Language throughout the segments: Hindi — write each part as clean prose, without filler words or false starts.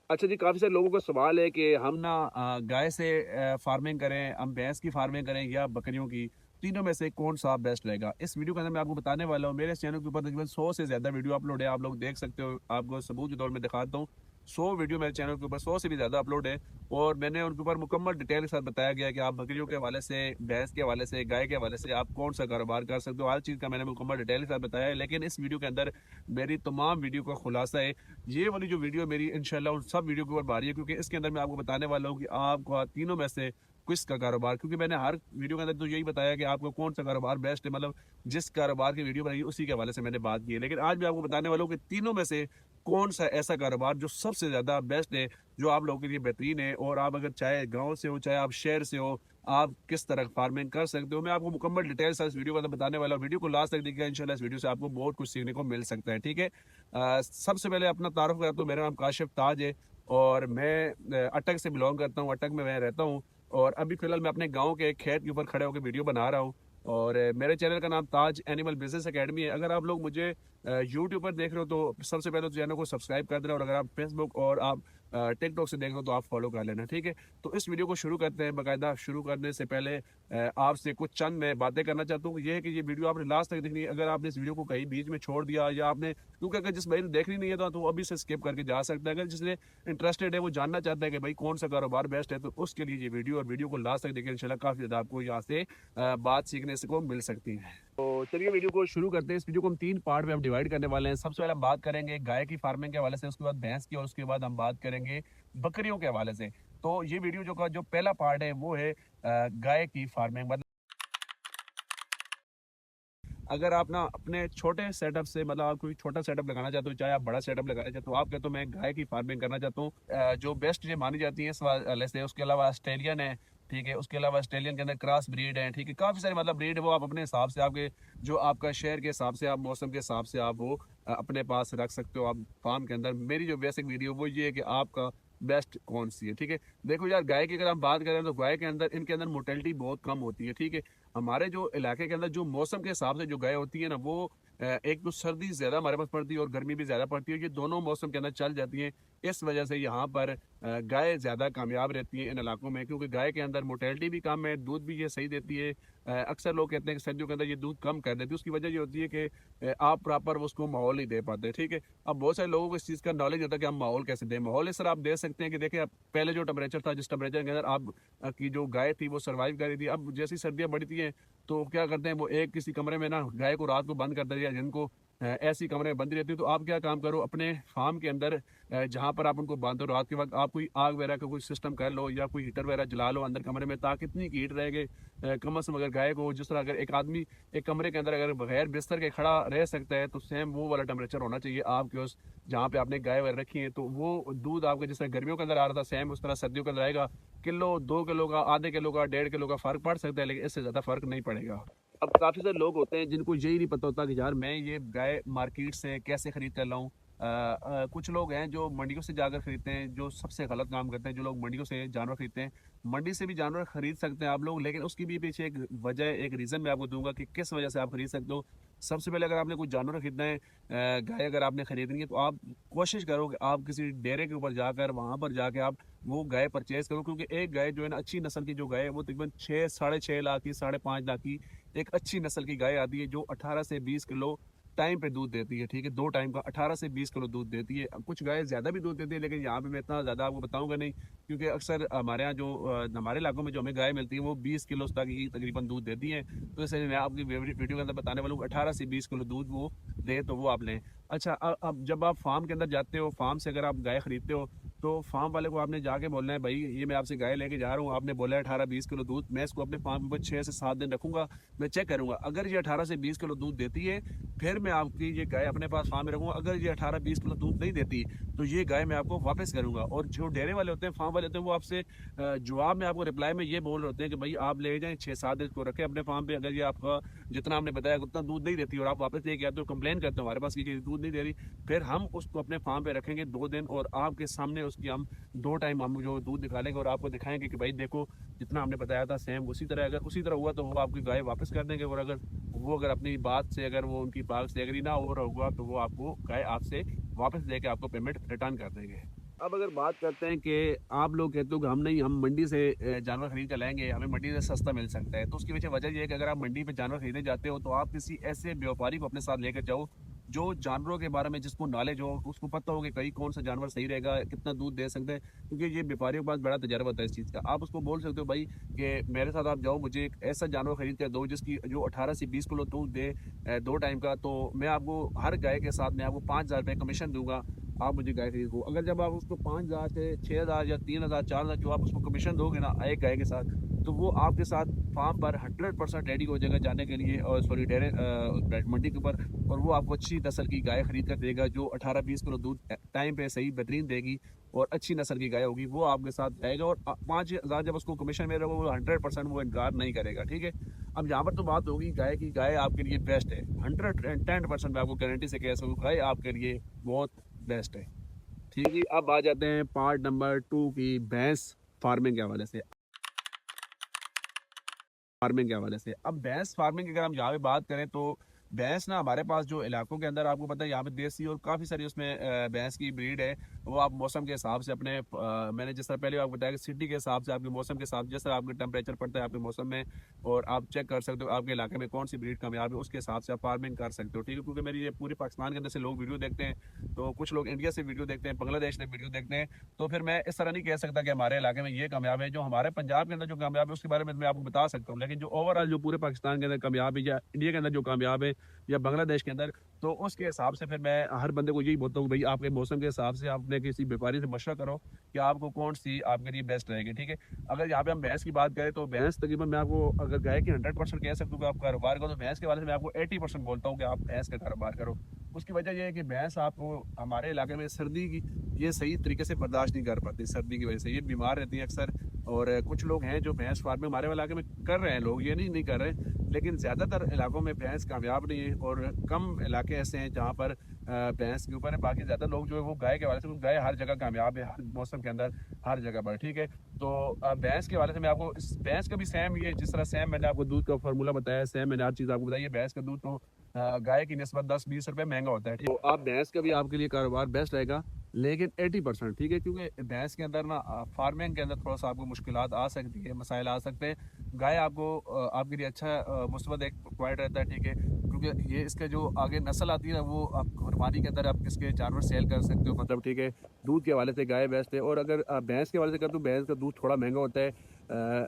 अच्छा जी, काफ़ी सारे लोगों का सवाल है कि हम ना गाय से फार्मिंग करें, हम भैंस की फार्मिंग करें या बकरियों की, तीनों में से कौन-सा बेस्ट रहेगा? इस वीडियो के अंदर मैं आपको बताने वाला हूँ। मेरे इस चैनल के ऊपर तकरीबन 100 से ज़्यादा वीडियो अपलोड है, आप लोग देख सकते हो। आपको सबूत के तौर में दिखाता हूँ। 100 वीडियो मेरे चैनल के ऊपर 100 से भी ज़्यादा अपलोड है और मैंने उनके ऊपर मुकम्मल डिटेल के साथ बताया गया है कि आप बकरियों के हवाले से, भैंस के हवाले से, गाय के हवाले से आप कौन-सा कारोबार कर सकते हो। हर चीज़ का मैंने मुकम्मल डिटेल के साथ बताया है, लेकिन इस वीडियो के अंदर मेरी तमाम वीडियो का खुलासा है। ये वाली जो वीडियो मेरी इंशाल्लाह उन सब वीडियो के ऊपर भारी है, क्योंकि इसके अंदर मैं आपको बताने वाला हूँ कि आपको तीनों में से किसका कारोबार, क्योंकि मैंने हर वीडियो के अंदर तो यही बताया कि आपको कौन सा कारोबार बेस्ट है, मतलब जिस कारोबार की वीडियो बनाई उसी के हवाले से मैंने बात की है। लेकिन आज मैं आपको बताने वाला हूँ कि तीनों में से कौन सा ऐसा कारोबार जो सबसे ज़्यादा बेस्ट है, जो आप लोगों के लिए बेहतरीन है, और आप अगर चाहे गाँव से हो, चाहे आप शहर से हो, आप किस तरह फार्मिंग कर सकते हो। मैं आपको मुकम्मल डिटेल से इस वीडियो के अंदर बताने वाला हूँ। वीडियो को लास्ट तक देखिएगा, इंशाल्लाह इस वीडियो से आपको बहुत कुछ सीखने को मिल सकता है, ठीक है। सबसे पहले अपना तारुफ करता हूँ। मेरा नाम काशिफ ताज है और मैं अटक से बिलोंग करता हूँ। अटक में मैं रहता हूँ और अभी फ़िलहाल मैं अपने गाँव के एक खेत के ऊपर खड़े होकर वीडियो बना रहा हूँ। और मेरे चैनल का नाम ताज एनिमल बिज़नेस अकेडमी है। अगर आप लोग मुझे यूट्यूब पर देख रहे हो तो सबसे पहले तो चैनल को सब्सक्राइब कर देना, और अगर आप फेसबुक और आप टिकटॉक से देख रहे हो तो आप फॉलो कर लेना, ठीक है। तो इस वीडियो को शुरू करते हैं। बाकायदा शुरू करने से पहले आपसे कुछ चंद मैं बातें करना चाहता हूँ। ये है कि ये वीडियो आपने लास्ट तक देखनी है। अगर आपने इस वीडियो को कहीं बीच में छोड़ दिया या आपने, क्योंकि अगर जिस भाई ने देखनी नहीं है तो वो अभी से स्किप करके जा सकता है। अगर जिसने इंटरेस्टेड है, वो जानना चाहता है कि भाई कौन सा कारोबार बेस्ट है, तो उसके लिए ये वीडियो, और वीडियो को लास्ट तक देखिए, इंशाल्लाह काफ़ी ज़्यादा आपको यहाँ से बात सीखने से को मिल सकती है। तो चलिए वीडियो को शुरू करते हैं। इस वीडियो को हम 3 पार्ट में हम डिवाइड करने वाले हैं। सबसे पहले हम बात करेंगे गाय की फार्मिंग के हवाले से, उसके बाद भैंस की, और उसके बाद हम बात करेंगे बकरियों के हवाले से। तो ये वीडियो जो पहला पार्ट है वो है गाय की फार्मिंग। मतलब अगर आप ना अपने छोटे सेटअप से, मतलब आप कोई छोटा सेटअप लगाना चाहते हो, चाहे आप बड़ा सेटअप लगाना चाहते हो, आप कहते हो मैं गाय की फार्मिंग करना चाहता हूँ, जो बेस्ट ये मानी जाती है इस वाले से। उसके अलावा ऑस्ट्रेलियन है, ठीक है। उसके अलावा ऑस्ट्रेलियन के अंदर क्रॉस ब्रीड है, ठीक है। काफ़ी सारे मतलब ब्रीड है, वो आप अपने हिसाब से, आपके जो आपका शहर के हिसाब से, आप मौसम के हिसाब से आप वो अपने पास रख सकते हो आप फार्म के अंदर। मेरी जो बेसिक वीडियो वो ये है कि आपका बेस्ट कौन सी है, ठीक है। देखो यार, गाय की अगर हम बात करें तो गाय के अंदर, इनके अंदर मोर्टेलिटी बहुत कम होती है, ठीक है। हमारे जो इलाके के अंदर जो मौसम के हिसाब से जो गाय होती है ना, वो एक तो सर्दी ज़्यादा हमारे पास पड़ती है और गर्मी भी ज़्यादा पड़ती है। ये दोनों मौसम के अंदर चल जाती हैं। इस वजह से यहाँ पर गाय ज़्यादा कामयाब रहती है इन इलाकों में, क्योंकि गाय के अंदर मोर्टेलिटी भी कम है, दूध भी ये सही देती है। अक्सर लोग कहते हैं कि सर्दियों के अंदर ये दूध कम कर देती है। उसकी वजह ये होती है कि आप प्रॉपर उसको माहौल नहीं दे पाते, ठीक है। अब बहुत सारे लोगों को इस चीज़ का नॉलेज होता है कि हम माहौल कैसे दें। माहौल इस तरह आप दे सकते हैं कि देखिए, अब पहले जो टेम्परेचर था, जिस टेम्परेचर के अंदर आप की जो गाय थी वो सर्वाइव कर रही थी, अब जैसी सर्दियाँ बढ़ती हैं तो क्या करते हैं, वो एक किसी कमरे में ना गाय को रात को बंद कर दिया, दिन को ऐसी कमरे में बंदी रहती है। तो आप क्या काम करो, अपने फार्म के अंदर जहाँ पर आप उनको बांधो, रात के वक्त आप कोई आग वगैरह का कोई सिस्टम कर लो या कोई हीटर वगैरह जला लो अंदर कमरे में, ताकि इतनी हीट रहेगी कम अज़ कम। अगर गाय को जिस तरह, अगर एक आदमी एक कमरे के अंदर अगर बगैर बिस्तर के खड़ा रह सकता है, तो सेम वो वाला टेम्परेचर होना चाहिए आपके उस, जहाँ पे आपने गाय वगैरह रखी है। तो वो दूध आपका जिस तरह गर्मियों के अंदर आ रहा था, सेम उस तरह सर्दियों के अंदर आएगा। किलो, 2 किलो का, आधे किलो का, 1.5 किलो का फ़र्क पड़ सकता है, लेकिन इससे ज़्यादा फ़र्क नहीं पड़ेगा। अब काफ़ी सारे लोग होते हैं जिनको यही नहीं पता होता कि यार मैं ये गाय मार्केट से कैसे खरीद कर लाऊं। कुछ लोग हैं जो मंडियों से जाकर खरीदते हैं, जो सबसे गलत काम करते हैं। जो लोग मंडियों से जानवर खरीदते हैं, मंडी से भी जानवर खरीद सकते हैं आप लोग, लेकिन उसकी भी पीछे एक वजह, एक रीज़न मैं आपको दूंगा कि किस वजह से आप खरीद सकते हो। सबसे पहले, अगर आपने कोई जानवर खरीदना है, गाय अगर आपने खरीदनी है, तो आप कोशिश करो कि आप किसी डेयरी के ऊपर जाकर, वहाँ पर जाके आप वो गाय परचेज करो। क्योंकि एक गाय जो है ना, अच्छी नस्ल की जो गाय है, वो तकरीबन 6 साढ़े 6 लाख की, 5.5 लाख की एक अच्छी नस्ल की गाय आती है, जो 18 से 20 किलो टाइम पे दूध देती है, ठीक है। 2 टाइम का 18 से 20 किलो दूध देती है। अब कुछ गाय ज़्यादा भी दूध देती है, लेकिन यहाँ पे मैं इतना ज़्यादा आपको बताऊंगा नहीं, क्योंकि अक्सर हमारे यहाँ जो हमारे इलाकों में जो हमें गाय मिलती है, वो 20 किलो तक ही तकरीबन दूध देती है। तो इसलिए मैं आपकी वीडियो के अंदर बताने वाला हूँ, 18 से 20 किलो दूध वो दे, तो वो आप लें। अच्छा, अब जब आप फार्म के अंदर जाते हो, फार्म से अगर आप गाय खरीदते हो, तो फार्म वाले को आपने जाके बोलना है, भाई ये मैं आपसे गाय लेके जा रहा हूँ, आपने बोला है 18-20 किलो दूध, मैं इसको अपने फार्म पर 6 से 7 दिन रखूंगा, मैं चेक करूंगा। अगर ये 18 से 20 किलो दूध देती है, फिर मैं आपकी ये गाय अपने पास फार्म में रखूंगा। अगर ये 18-20 किलो दूध नहीं देती, तो ये गाय मैं आपको वापस करूंगा। और जो डेयरी वाले होते हैं, फार्म वाले होते हैं, वो आपसे जवाब में, आपको रिप्लाई में ये बोल रहे होते हैं कि भाई आप ले जाएं, 6-7 दिन को रखें अपने फार्म पे। अगर ये आपका जितना आपने बताया उतना दूध नहीं देती और आप वापस लेके आते हो, कंप्लेन करते हो हमारे पास कि दूध नहीं दे रही, फिर हम उसको अपने फार्म पे रखेंगे 2 दिन, और आपके सामने उसकी हम 2 टाइम हम जो दूध निकालेंगे और आपको दिखाएंगे कि भाई देखो, जितना हमने बताया था सेम उसी तरह। अगर उसी तरह हुआ तो वो आपकी गाय वापस कर देंगे, और अगर अपनी बात से, अगर वो उनकी बात से एग्री ना हो रहा होगा, तो वो आपको गाय आपसे वापस लेके आपको पेमेंट रिटर्न कर देंगे। अब अगर बात करते हैं कि आप लोग कहते हो कि हम मंडी से जानवर खरीद कर लाएंगे, हमें मंडी से सस्ता मिल सकता है, तो उसकी वजह ये है कि अगर आप मंडी पे जानवर खरीदने जाते हो तो आप किसी ऐसे व्यापारी को अपने साथ लेकर जाओ जो जानवरों के बारे में जिसको नॉलेज हो, उसको पता हो कि कहीं कौन सा जानवर सही रहेगा, कितना दूध दे सकते हैं, क्योंकि ये व्यापारियों के पास बड़ा तजर्बा होता है इस चीज़ का। आप उसको बोल सकते हो भाई कि मेरे साथ आप जाओ, मुझे एक ऐसा जानवर खरीद कर दो जिसकी जो 18 से 20 किलो दूध दे 2 टाइम का, तो मैं आपको हर गाय के साथ मैं आपको 5,000 रुपये कमीशन दूंगा, आप मुझे गाय खरीद को। अगर जब आप उसको 5,000 से 6,000 या 3,000 4,000 जो आप उसको कमीशन दोगे ना एक गाय के साथ, तो वो आपके साथ फार्म पर 100% रेडी हो जाएगा जाने के लिए, और सॉरी डेरे मंडी के ऊपर, और वो आपको अच्छी नस्ल की गाय खरीद कर देगा जो 18-20 किलो दूध टाइम पे सही बेहतरीन देगी और अच्छी नस्ल की गाय होगी, वो आपके साथ जाएगा। और 5,000 जब उसको कमीशन मिलेगा वो 100% वो इनकार नहीं करेगा, ठीक है। अब यहाँ पर तो बात होगी गाय की, गाय आपके लिए बेस्ट है, 110% मैं आपको गारंटी से कह सकूँ गाय आपके लिए बहुत बेस्ट है, ठीक है। अब आ जाते हैं पार्ट नंबर 2 की भैंस फार्मिंग के हवाले से। अब भैंस फार्मिंग की अगर हम यहाँ पे बात करें तो भैंस ना हमारे पास जो इलाकों के अंदर आपको पता है यहाँ पे देसी और काफ़ी सारी उसमें भैंस की ब्रीड है, वो आप मौसम के हिसाब से अपने मैंने जिस तरह पहले आपको बताया कि सिटी के हिसाब से आपके मौसम के हिसाब जिस तरह आपके टेम्परेचर पड़ता है आपके मौसम में, और आप चेक कर सकते हो आपके इलाके में कौन सी ब्रीड कामयाब है, उसके हिसाब से आप फार्मिंग कर सकते हो, ठीक है। क्योंकि मेरी ये पूरे पाकिस्तान के अंदर से लोग वीडियो देखते हैं, तो कुछ लोग इंडिया से वीडियो देखते हैं, बांग्लादेश से वीडियो देखते हैं, तो फिर मैं इस तरह नहीं कह सकता कि हमारे इलाके में ये कामयाब है। जो हमारे पंजाब के अंदर जो कामयाब है उसके बारे में मैं आपको बता सकता हूँ, लेकिन जो ओवरऑल जो पूरे पाकिस्तान के अंदर कामयाब है या इंडिया के अंदर जो कामयाब है या बांग्लादेश के अंदर, तो उसके हिसाब से फिर मैं हर बंदे को यही बोलता हूँ भाई आपके मौसम के हिसाब से आप अपने किसी व्यापारी से मशवरा करो कि आपको कौन सी आपके लिए बेस्ट रहेगी, ठीक है। अगर यहाँ पे हम भैंस की बात करें तो भैंस तकरीबन मैं आपको अगर गाय की 100% कह सकता हूँ कि आप कारोबार करो, तो भैंस के बारे में मैं आपको 80% बोलता हूँ कि आप भैंस का कारोबार करो। उसकी वजह यह है कि भैंस आपको हमारे इलाके में सर्दी की ये सही तरीके से बर्दाश्त नहीं कर पाती, सर्दी की वजह से ये बीमार रहती है अक्सर। और कुछ लोग हैं जो भैंस फार्मिंग हमारे इलाके में कर रहे हैं, लोग ये नहीं कर रहे, लेकिन ज़्यादातर इलाकों में भैंस कामयाब नहीं है, और कम इलाके ऐसे हैं जहाँ पर भैंस के ऊपर है। बाकी ज़्यादा लोग जो है वो गाय के हवाले से, गाय हर जगह कामयाब है, हर मौसम के अंदर हर जगह पर, ठीक है। तो भैंस के हवाले से मैं आपको इस भैंस का भी सेम, ये जिस तरह सेम मैंने आपको दूध का फार्मूला बताया, सेम मैंने हर चीज़ आपको बताई है। भैंस का दूध तो गाय की निस्बत 10-20 रुपये महंगा होता है, ठीक है। तो आप भैंस का भी आपके लिए कारोबार बेस्ट रहेगा, लेकिन 80%, ठीक है, क्योंकि भैंस के अंदर ना फार्मिंग के अंदर थोड़ा सा आपको मुश्किलात आ सकती है, मसाइल आ सकते हैं। गाय आपको आपके लिए अच्छा मुस्बत एक प्रोवाइड रहता है, ठीक है, क्योंकि ये इसका जो आगे नस्ल आती है ना वो आप कुर्बानी के अंदर आप इसके जानवर सेल कर सकते हो, मतलब ठीक है। दूध के हवाले से गाय बेस्ट है, और अगर आप भैंस के हवाले से कर तो भैंस का दूध थोड़ा महंगा होता है,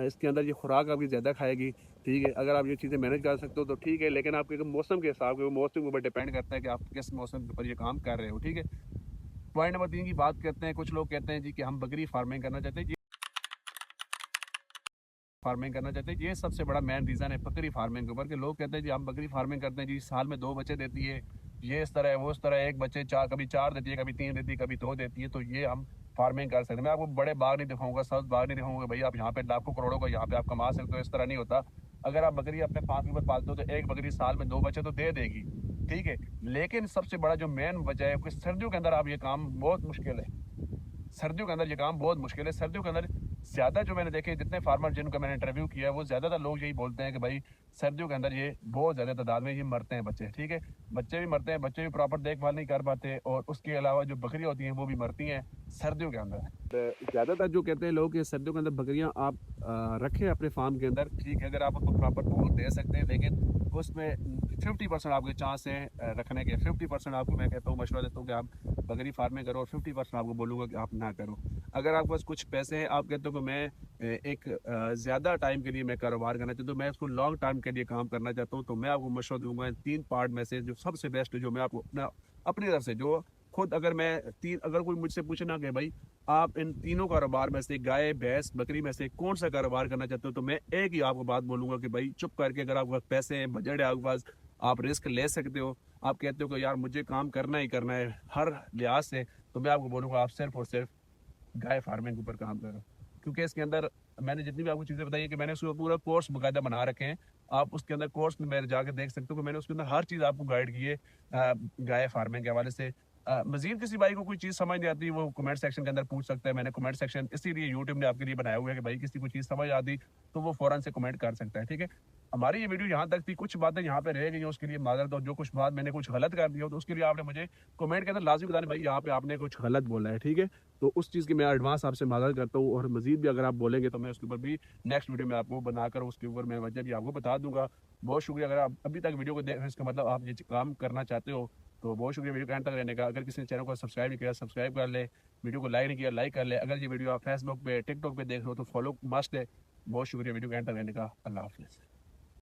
इसके अंदर ये खुराक आपकी ज़्यादा खाएगी, ठीक है। अगर आप ये चीज़ें मैनेज कर सकते हो तो ठीक है, लेकिन आपके मौसम के हिसाब से, मौसम के ऊपर डिपेंड करता है कि आप किस मौसम के ऊपर ये काम कर रहे हो, ठीक है। पॉइंट नंबर 3 की बात करते हैं। कुछ लोग कहते हैं जी कि हम बकरी फार्मिंग करना चाहते हैं, ये सबसे बड़ा मेन रीज़न है बकरी फार्मिंग के ऊपर, कि लोग कहते हैं जी हम बकरी फार्मिंग करते हैं जी, साल में 2 बच्चे देती है, ये इस तरह है वो इस तरह है, एक बच्चे कभी 4 देती है, कभी 3 देती है, कभी 2 देती है, तो ये हम फार्मिंग कर सकते हैं। मैं आपको बड़े बाग नहीं दिखाऊंगा, सब्ज बाग नहीं दिखाऊंगा भाई आप यहाँ पे लाखों करोड़ों का यहाँ पे आप कमा सकते हो, इस तरह नहीं होता। अगर आप बकरी अपने फार्म के ऊपर पालते हो तो एक बकरी साल में 2 बच्चे तो दे देगी, ठीक है। लेकिन सबसे बड़ा जो मेन वजह है कि सर्दियों के अंदर आप ये काम बहुत मुश्किल है, सर्दियों के अंदर ये काम बहुत मुश्किल है। सर्दियों के अंदर ज़्यादा जो मैंने देखे जितने फार्मर जिनका मैंने इंटरव्यू किया है वो ज़्यादातर लोग यही बोलते हैं कि भाई सर्दियों के अंदर ये बहुत ज़्यादा तादाद में ये मरते हैं बच्चे, ठीक है। बच्चे भी मरते हैं, बच्चे भी प्रॉपर देखभाल नहीं कर पाते, और उसके अलावा जो बकरियाँ होती हैं वो भी मरती हैं सर्दियों के अंदर। ज़्यादातर जो कहते हैं लोग कि सर्दियों के अंदर बकरियाँ आप रखें अपने फार्म के अंदर, ठीक है, अगर आप उसको प्रॉपर फूड दे सकते हैं, लेकिन उसमें 50% आपके चांस हैं रखने के। 50% आपको मैं कहता हूँ, मशवरा देता हूँ कि आप बकरी फार्मिंग करो, और 50% आपको बोलूँगा कि आप ना करो। अगर आपके पास कुछ पैसे हैं, आप कहते हो कि मैं एक ज़्यादा टाइम के लिए मैं कारोबार करना चाहता हूँ, तो मैं उसको लॉन्ग टर्म के लिए काम करना चाहता हूँ, तो मैं आपको मशवरा दूंगा 3 पार्ट में से जो सबसे बेस्ट है, जो मैं आपको अपनी तरफ से जो खुद अगर मैं अगर कोई मुझसे पूछे ना कि भाई आप इन तीनों कारोबार में से गाय भैंस बकरी में से कौन सा कारोबार करना चाहते हो, तो मैं एक ही आपको बात बोलूंगा कि भाई चुप करके, अगर आपके पास पैसे हैं, बजट है आपके पास, आप रिस्क ले सकते हो, आप कहते हो कि यार मुझे काम करना ही करना है हर लिहाज से, तो मैं आपको बोलूँगा आप सिर्फ और सिर्फ गाय फार्मिंग के ऊपर काम करो। क्योंकि इसके अंदर मैंने जितनी भी आपको चीज़ें बताई है कि मैंने उसका पूरा कोर्स बाकायदा बना रखे हैं, आप उसके अंदर कोर्स में मेरे जाकर देख सकते हो कि मैंने उसके अंदर हर चीज़ आपको गाइड की है गाय फार्मिंग के हवाले से। मजीद किसी भाई को कोई चीज़ समझ नहीं आती वो कमेंट सेक्शन के अंदर पूछ सकता है। मैंने कमेंट सेक्शन इसीलिए यूट्यूब ने आपके लिए बनाया हुआ है कि भाई किसी को चीज़ समझ आती तो वो फ़ौरन से कमेंट कर सकता है, ठीक है। हमारी ये वीडियो यहाँ तक थी, कुछ बातें यहाँ पे रह गई हैं, उसके लिए माजरत, और जो कुछ बात मैंने कुछ गलत कर दिया हो तो उसके लिए आपने मुझे कमेंट के अंदर लाजमी बताना भाई यहाँ पे आपने कुछ गलत बोला है, ठीक है। तो उस चीज़ की मैं एडवांस आपसे माजरत करता हूँ, और मजीद भी अगर आप बोलेंगे तो मैं उसके ऊपर भी नेक्स्ट वीडियो में आपको बनाकर उसके ऊपर मैं वजह भी आपको बता दूंगा। बहुत शुक्रिया, अगर आप अभी तक वीडियो को देख रहे हैं इसका मतलब आप ये काम करना चाहते हो, तो बहुत शुक्रिया वीडियो को एंड तक रहने का। अगर किसी ने चैनल को सब्सक्राइब नहीं किया सब्सक्राइब कर ले, वीडियो को लाइक नहीं किया लाइक कर ले। अगर ये वीडियो आप फेसबुक पे टिकटॉक पे देख रहे हो तो फॉलो मस्ट है। बहुत शुक्रिया वीडियो को एंड तक रहने का। अल्लाह हाफिज़।